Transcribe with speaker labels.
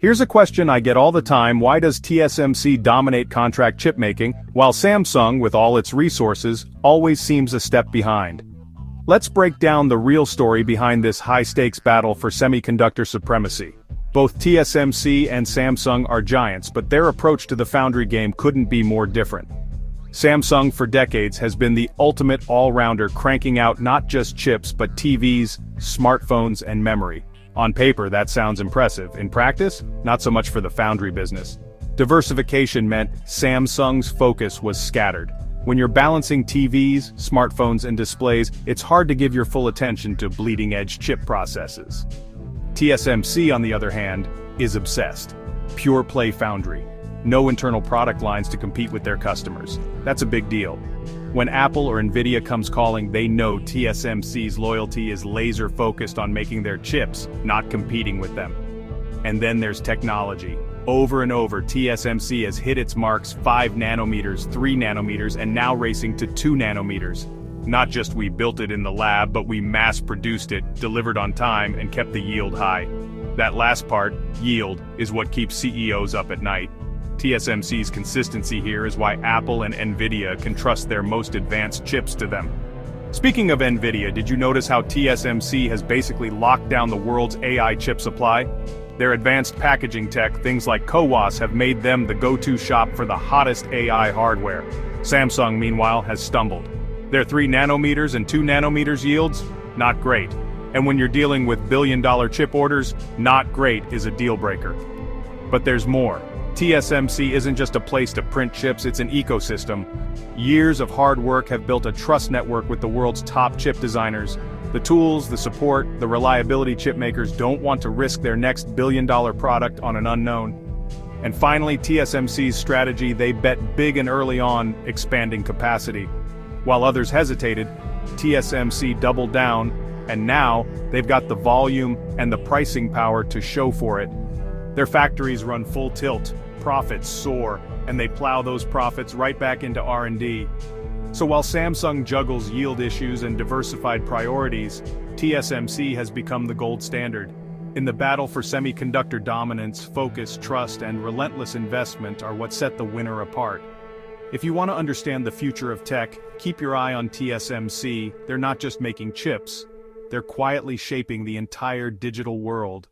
Speaker 1: Here's a question I get all the time: why does TSMC dominate contract chip making, while Samsung, with all its resources, always seems a step behind? Let's break down the real story behind this high-stakes battle for semiconductor supremacy. Both TSMC and Samsung are giants, but their approach to the foundry game couldn't be more different. Samsung for decades has been the ultimate all-rounder, cranking out not just chips but TVs, smartphones and memory. On paper that sounds impressive. In practice, not so much for the foundry business. Diversification meant Samsung's focus was scattered. When you're balancing TVs, smartphones and displays, it's hard to give your full attention to bleeding-edge chip processes. TSMC, on the other hand, is obsessed. Pure play foundry. No internal product lines to compete with their customers. That's a big deal. When Apple or Nvidia comes calling, they know TSMC's loyalty is laser-focused on making their chips, not competing with them. And then there's technology. Over and over, TSMC has hit its marks: 5 nanometers, 3 nanometers, and now racing to 2 nanometers. Not just we built it in the lab, but we mass-produced it, delivered on time, and kept the yield high. That last part, yield, is what keeps CEOs up at night. TSMC's consistency here is why Apple and Nvidia can trust their most advanced chips to them. Speaking of Nvidia, did you notice how TSMC has basically locked down the world's AI chip supply? Their advanced packaging tech, things like CoWoS, have made them the go-to shop for the hottest AI hardware. Samsung, meanwhile, has stumbled. Their 3 nanometers and 2 nanometers yields? Not great. And when you're dealing with billion-dollar chip orders, not great is a deal-breaker. But there's more. TSMC isn't just a place to print chips, it's an ecosystem. Years of hard work have built a trust network with the world's top chip designers. The tools, the support, the reliability chipmakers don't want to risk their next billion-dollar product on an unknown. And finally, TSMC's strategy: they bet big and early on, expanding capacity. While others hesitated, TSMC doubled down, and now they've got the volume and the pricing power to show for it. Their factories run full tilt, profits soar, and they plow those profits right back into R&D. So while Samsung juggles yield issues and diversified priorities, TSMC has become the gold standard. In the battle for semiconductor dominance, focus, trust, and relentless investment are what set the winner apart. If you want to understand the future of tech, keep your eye on TSMC. They're not just making chips, they're quietly shaping the entire digital world.